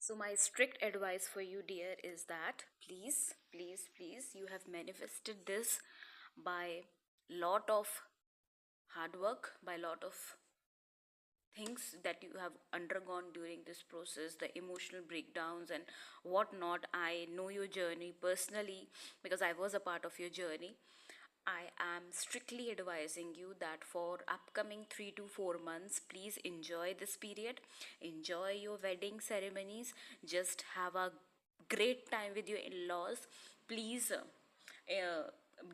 So, my strict advice for you, dear, is that please, please, please, you have manifested this by lot of hard work, by lot of things that you have undergone during this process, the emotional breakdowns and whatnot. I know your journey personally because I was a part of your journey. I am strictly advising you that for upcoming 3 to 4 months, please enjoy this period. Enjoy your wedding ceremonies. Just have a great time with your in-laws. Please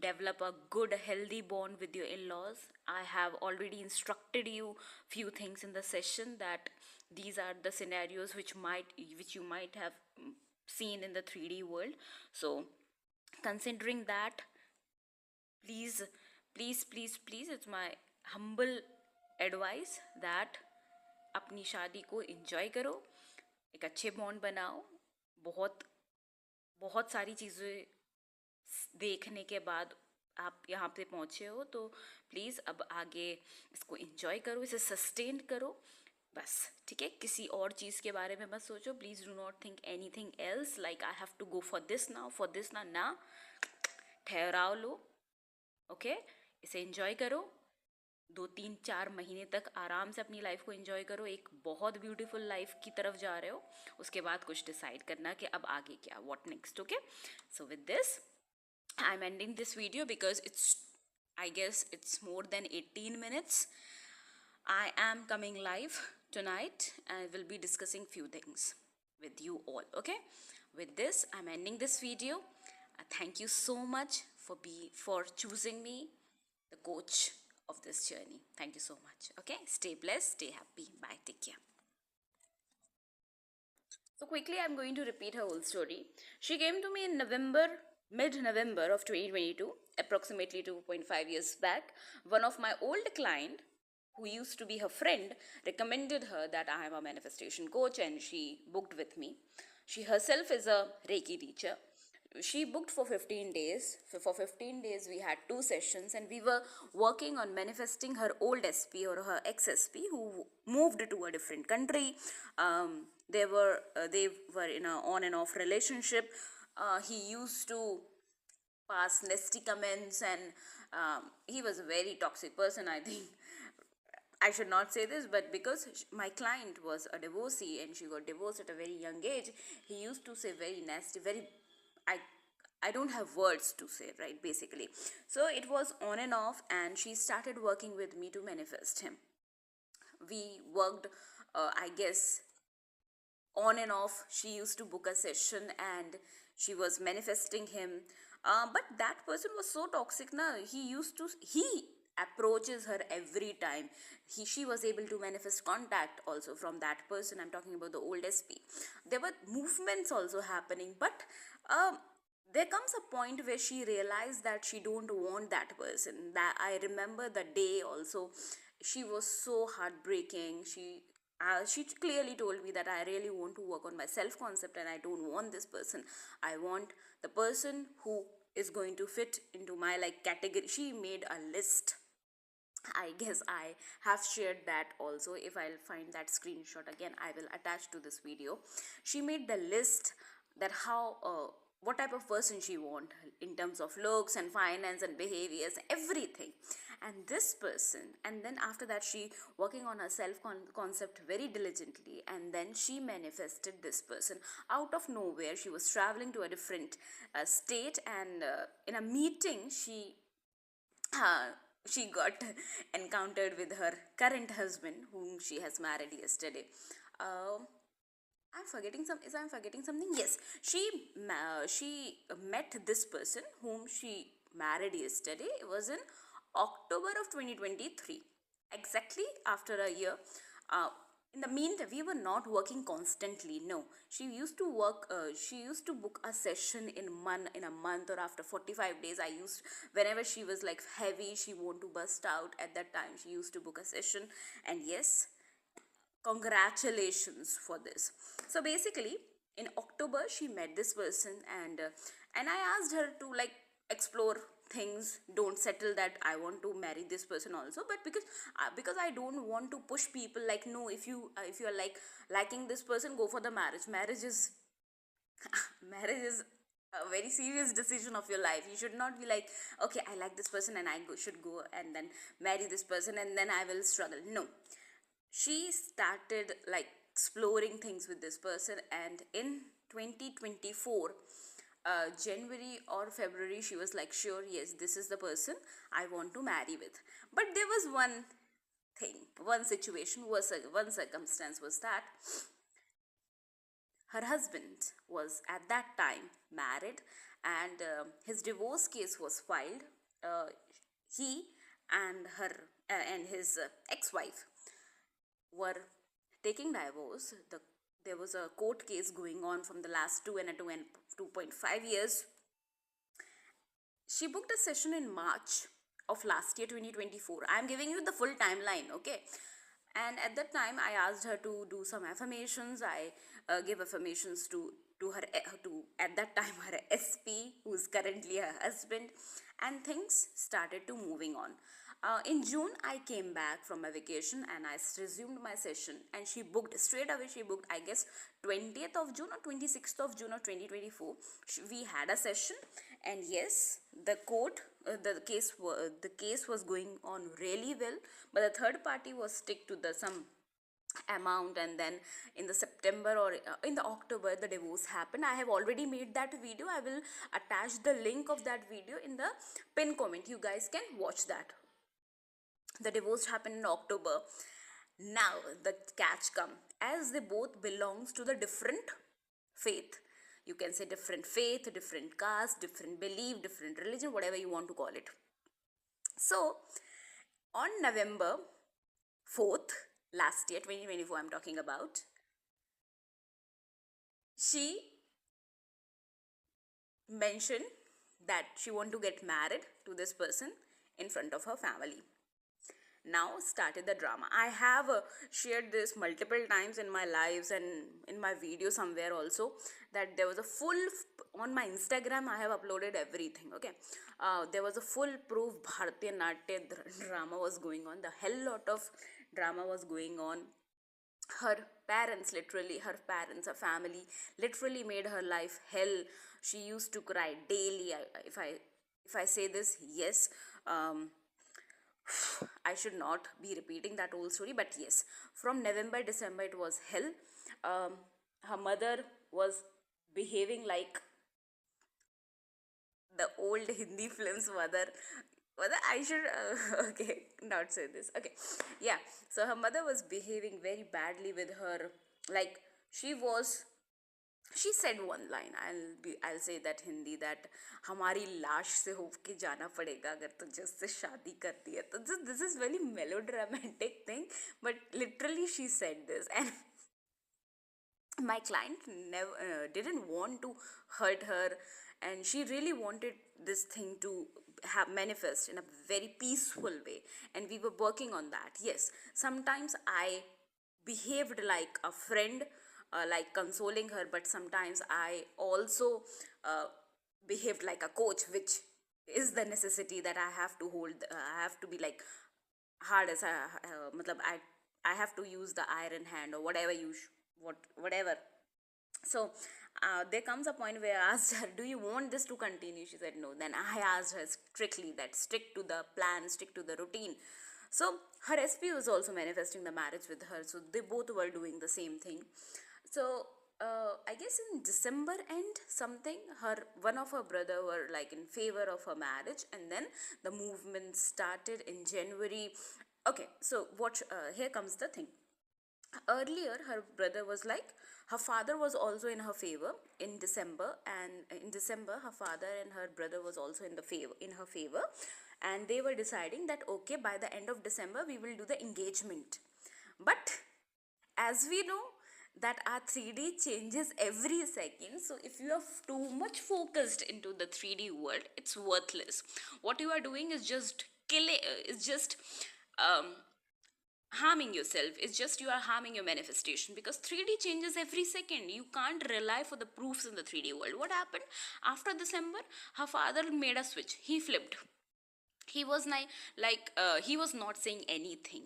develop a good healthy bond with your in-laws. I have already instructed you few things in the session that these are the scenarios which you might have seen in the 3D world. So considering that, please, please, please, please, it's my humble advice that अपनी शादी को enjoy करो, एक अच्छे bond बनाओ। बहुत बहुत सारी चीज़ें देखने के बाद आप यहाँ पे पहुँचे हो, तो प्लीज़ अब आगे इसको enjoy करो, इसे सस्टेन करो। बस ठीक है, किसी और चीज़ के बारे में मत सोचो। Please do not think anything else like I have to go for this now, for this ना। ठहराव लो, ओके। इसे एंजॉय करो। 2 3 4 महीने तक आराम से अपनी लाइफ को एंजॉय करो। एक बहुत ब्यूटीफुल लाइफ की तरफ जा रहे हो। उसके बाद कुछ डिसाइड करना कि अब आगे क्या, what next, okay. So with this I am ending this video because it's, I guess it's more than 18 minutes. I am coming live tonight and will be discussing few things with you all, okay. With this I'm ending this video. Thank you so much for choosing me, the coach of this journey. Thank you so much, okay. Stay blessed, stay happy, bye, take care. So quickly, I'm going to repeat her whole story. She came to me in November, mid-November of 2022, approximately 2.5 years back. One of my old client, who used to be her friend, recommended her that I am a manifestation coach, and she booked with me. She herself is a Reiki teacher. She booked for 15 days. For 15 days, we had 2 sessions, and we were working on manifesting her old SP or her ex SP who moved to a different country. They were in a on and off relationship. He used to pass nasty comments, and he was a very toxic person, I think. I should not say this, but because my client was a divorcee and she got divorced at a very young age, he used to say very nasty, very, I I don't have words to say, right, basically. So it was on and off, and she started working with me to manifest him. We worked, I guess, on and off. She used to book a session and she was manifesting him. But that person was so toxic na. He approaches her every time. She was able to manifest contact also from that person. I'm talking about the old SP. There were movements also happening, but there comes a point where she realized that she don't want that person. That I remember the day also. She was so heartbreaking. She clearly told me that I really want to work on my self concept and I don't want this person. I want the person who is going to fit into my like category. She made a list. I guess I have shared that also. If I'll find that screenshot again, I will attach to this video. She made the list that how what type of person she want in terms of looks and finance and behaviors, everything. And this person, and then after that she working on her self concept very diligently, and then she manifested this person out of nowhere. She was traveling to a different state, and in a meeting uh, she got encountered with her current husband whom she has married yesterday. uh, I'm forgetting something. Yes, she met this person whom she married yesterday. It was in October of 2023, exactly after a year. uh, in the meantime, we were not working constantly. No, she used to work. She used to book a session in a month, or after 45 days. I used, whenever she was like heavy, she want to bust out. At that time, she used to book a session, and yes, congratulations for this. So basically, in October she met this person, and I asked her to like explore things don't settle that I want to marry this person also, but because I don't want to push people like, no, if you are like liking this person, go for the marriage. Marriage is a very serious decision of your life. You should not be like, okay, I like this person and should go and then marry this person and then I will struggle. No, she started like exploring things with this person, and in 2024, January or February, she was like, sure, yes, this is the person I want to marry with. But there was one thing, one situation was, one circumstance was that her husband was at that time married, and his divorce case was filed. He and her and his ex-wife were taking divorce. There was a court case going on from the last 2.5 years. She booked a session in March of last year, 2024. I'm giving you the full timeline, okay? And at that time, I asked her to do some affirmations. I gave affirmations to her, to at that time her SP, who's currently her husband, and things started to moving on. In June, I came back from my vacation and I resumed my session. And she booked straight away. She booked, I guess, 20th of June or 26th of June of 2024. We had a session, and yes, the case was going on really well. But the third party was stick to the some amount, and then in the September or in the October, the divorce happened. I have already made that video. I will attach the link of that video in the pin comment. You guys can watch that. The divorce happened in October. Now the catch come, as they both belongs to the different faith. You can say different faith, different caste, different belief, different religion, whatever you want to call it. So on November 4th, last year, 2024, I'm talking about, she mentioned that she want to get married to this person in front of her family. Now started the drama. I have shared this multiple times in my lives and in my video somewhere also, that there was a on my Instagram I have uploaded everything, okay. There was a full proof Bharatiya Natya drama was going on. The hell lot of drama was going on. Her parents, literally her parents, her family literally made her life hell. She used to cry daily. If I say this, yes, I should not be repeating that whole story, but yes, from November, December, it was hell. Her mother was behaving like the old Hindi films mother. Whether I should, okay, not say this. Okay, yeah. So her mother was behaving very badly with her. Like she said one line. I'll say that Hindi, that हमारी लाश से होके जाना पड़ेगा अगर तुझे उससे शादी करती है तो. This is very melodramatic thing, but literally she said this, and my client never didn't want to hurt her, and she really wanted this thing to have manifest in a very peaceful way, and we were working on that. Yes, sometimes I behaved like a friend, like consoling her, but sometimes I also behaved like a coach, which is the necessity that I have to hold. I have to be like hard as matlab I have to use the iron hand or whatever whatever. So there comes a point where I asked her, do you want this to continue? She said no. Then I asked her strictly that stick to the plan, stick to the routine. So her SP was also manifesting the marriage with her, so they both were doing the same thing. So I guess in December end something, one of her brother were like in favor of her marriage, and then the movement started in January. Okay, so what? Here comes the thing. Earlier, her brother was like, her father was also in her favor in December, and in December her father and her brother was also in her favor, and they were deciding that okay, by the end of December we will do the engagement. But as we know that our 3D changes every second, so if you are too much focused into the 3D world, it's worthless. What you are doing is just killing, is just um, harming yourself. It's just you are harming your manifestation, because 3D changes every second. You can't rely for the proofs in the 3D world. What happened after December? Her father made a switch. He flipped. He was he was not saying anything.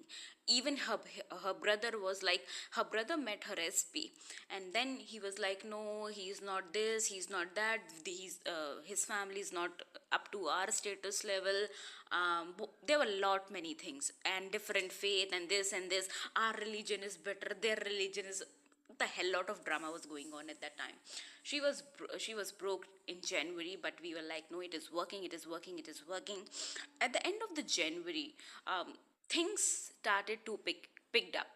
Even her brother was like, her brother met her SP, and then he was like, no, he's not this, he's not that, his family is not up to our status level. There were a lot many things, and different faith, and this, our religion is better, their religion is, the hell lot of drama was going on at that time. She was broke in January, but we were like, no, it is working, it is working, it is working. At the end of the January, things started to picked up.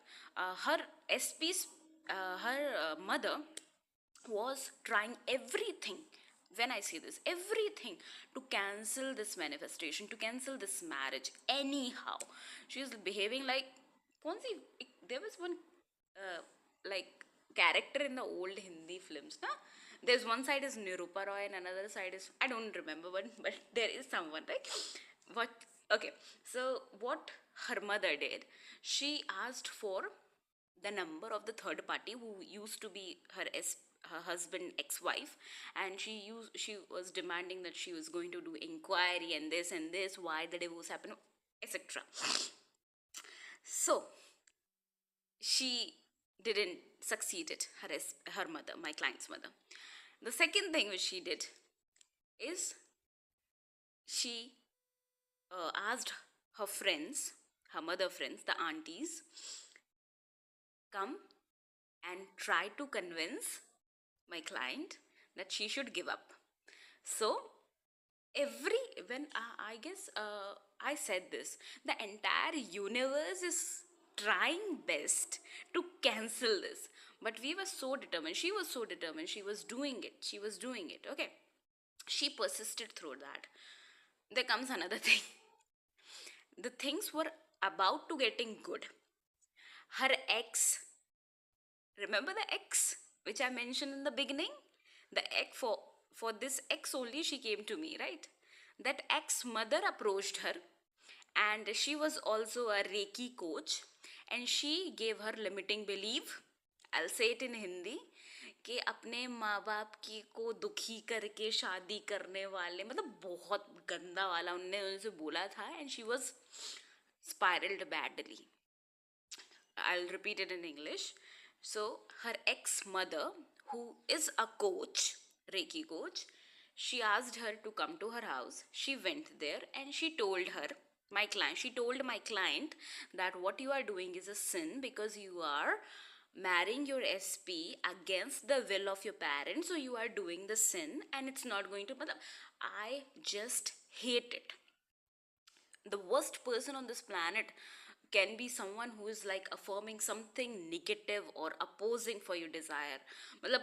Her SP's her mother was trying everything, when I say this, everything, to cancel this manifestation, to cancel this marriage anyhow. She was behaving like, कौन सी, there was one like character in the old Hindi films, na? There's one side is Nirupa Roy and another side is, I don't remember, but there is someone, right? What? Okay, so what her mother did, she asked for the number of the third party who used to be her husband ex-wife, and she was demanding that she was going to do inquiry and this, why the divorce happened, etc. So she didn't succeed it, her mother, my client's mother. The second thing which she did is, she asked her friends, her mother friends, the aunties, come and try to convince my client that she should give up. So every when I guess I said this, the entire universe is trying best to cancel this, but we were so determined. She was so determined. She was doing it. She was doing it. Okay, she persisted through that. There comes another thing. The things were about to getting good. Her ex, remember the ex which I mentioned in the beginning, the ex, for this ex only she came to me, right? That ex mother approached her, and she was also a Reiki coach, and she gave her limiting belief. I'll say it in Hindi, कि अपने माँ बाप की को दुखी करके शादी करने वाले, मतलब बहुत गंदा वाला उनने उनसे बोला था, and she was spiraled badly. I'll repeat it in English. So, her ex mother, who is a coach, Reiki coach, she asked her to come to her house. She went there and she told her, she told my client that what you are doing is a sin, because you are marrying your SP against the will of your parents. So, you are doing the sin and it's not going to. I just hate it. The worst person on this planet can be someone who is like affirming something negative or opposing for your desire. Matlab,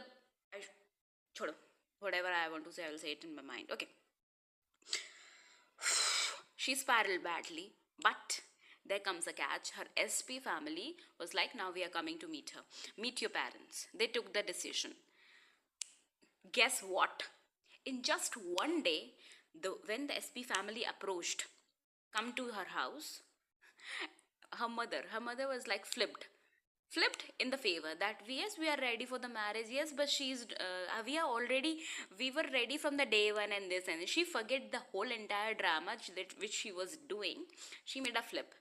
chodo, whatever I want to say, I will say it in my mind. Okay. She spiraled badly, but there comes a catch. Her SP family was like, now we are coming to meet her. Meet your parents. They took the decision. Guess what? In just one day, when the SP family approached, come to her house, her mother was like flipped in the favor, that yes, we are ready for the marriage, yes, but we were ready from the day one, and this, and she forget the whole entire drama which she was doing. She made a flip.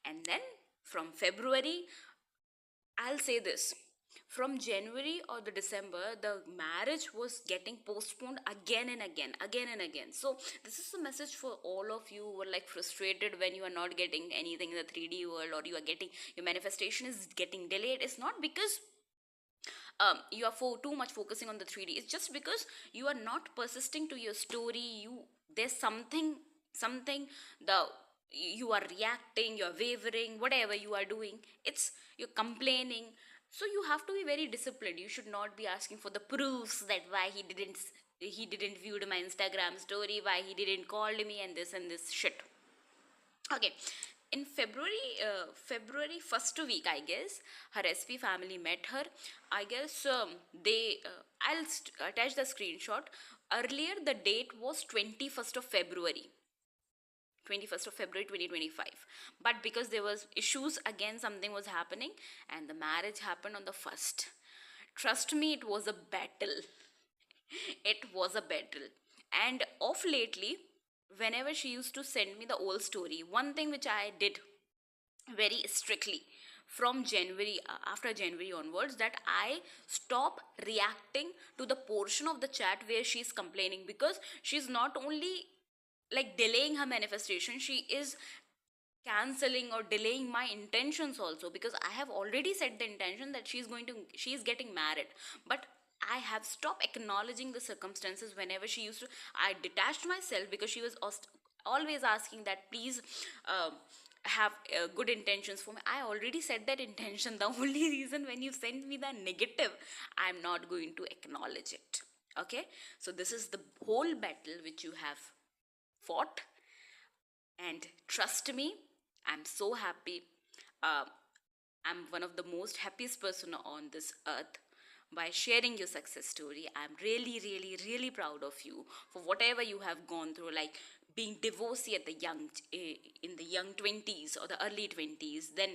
And then from February, I'll say this, from January or the December, the marriage was getting postponed again and again, again and again. So this is a message for all of you who are like frustrated when you are not getting anything in the 3D world, or you are getting, your manifestation is getting delayed. It's not because you are too much focusing on the 3D. It's just because you are not persisting to your story. There's something the you are reacting, you're wavering, whatever you are doing, you're complaining. So you have to be very disciplined. You should not be asking for the proofs that why he didn't viewed my Instagram story, why he didn't call me, and this shit. Okay, in February first week, I guess, her SP family met her. I guess attach the screenshot. Earlier, the date was 21st of February. 21st of February 2025. But because there was issues again, something was happening, and the marriage happened on the 1st. Trust me, it was a battle. It was a battle. And of lately, whenever she used to send me the old story, one thing which I did very strictly from January, after January onwards, that I stop reacting to the portion of the chat where she's complaining, because she's not only like delaying her manifestation, she is canceling or delaying my intentions also, because I have already set the intention that she's getting married. But I have stopped acknowledging the circumstances. Whenever she used to, I detached myself, because she was always asking that please have good intentions for me. I already said that intention. The only reason when you send me the negative, I'm not going to acknowledge it. Okay, so this is the whole battle which you have fought, and trust me, I'm so happy. uh, I'm one of the most happiest person on this earth by sharing your success story. I'm really, really, really proud of you for whatever you have gone through, like being divorcee at the in the young 20s or the early 20s, then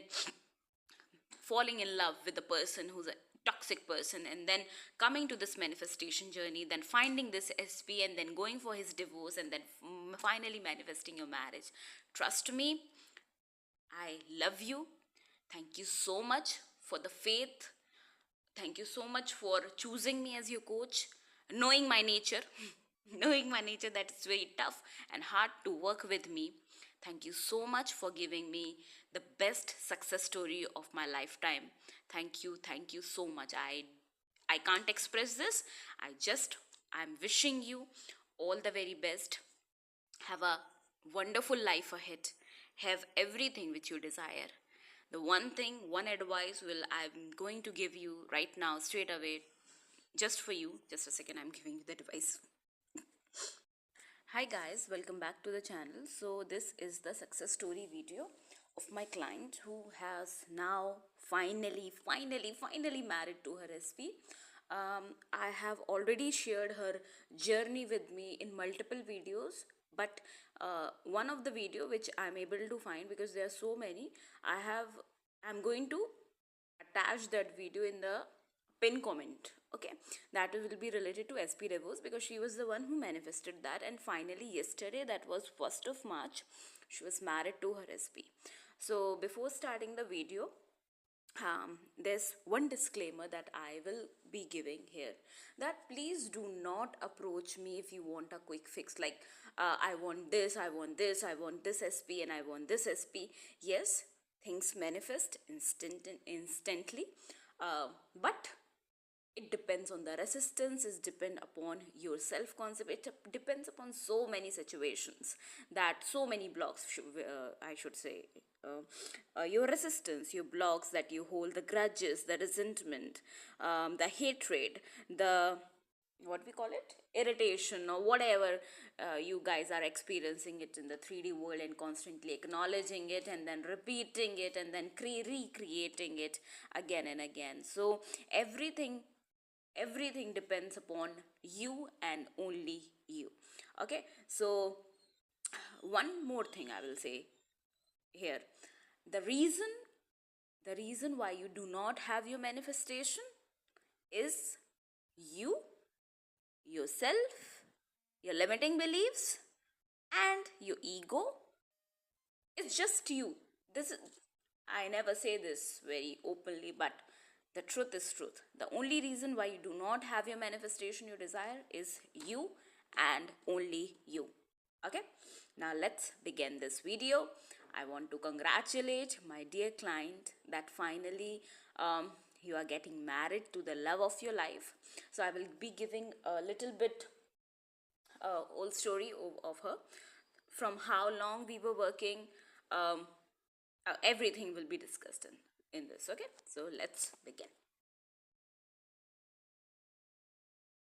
falling in love with a person who's a toxic person, and then coming to this manifestation journey, then finding this SP, and then going for his divorce, and then finally manifesting your marriage. Trust me, I love you. Thank you so much for the faith. Thank you so much for choosing me as your coach, knowing my nature, knowing my nature that it's very tough and hard to work with me. Thank you so much for giving me the best success story of my lifetime. Thank you so much. I can't express this. I'm wishing you all the very best. Have a wonderful life ahead. Have everything which you desire. The one advice will I'm going to give you right now, straight away, just for you. Just a second, I'm giving you the advice. Hi guys, welcome back to the channel. So this is the success story video of my client who has now finally married to her SP. I have already shared her journey with me in multiple videos, but one of the video which I'm able to find, because there are so many, I'm going to attach that video in the pin comment. Okay, that will be related to SP divorce, because she was the one who manifested that, and finally yesterday, that was 1st of March, she was married to her SP. So before starting the video, there's one disclaimer that I will be giving here, that please do not approach me if you want a quick fix, like I want this, I want this, I want this SP, and I want this SP. Yes, things manifest instantly, but it depends on the resistance, it depends upon your self concept, it depends upon so many situations, that so many blocks, I should say, your resistance, your blocks that you hold, the grudges, the resentment, the hatred, the what we call it, irritation, or whatever you guys are experiencing it in the 3D world, and constantly acknowledging it, and then repeating it, and then recreating it again and again. So everything depends upon you and only you. Okay, so one more thing I will say here, the reason why you do not have your manifestation is you, yourself, your limiting beliefs, and your ego. It's just you. This is, I never say this very openly, but the truth is truth. The only reason why you do not have your manifestation you desire is you and only you. Okay, now let's begin this video. I want to congratulate my dear client that finally you are getting married to the love of your life. So I will be giving a little bit old story of her, from how long we were working. um, Everything will be discussed in this. Okay, so let's begin.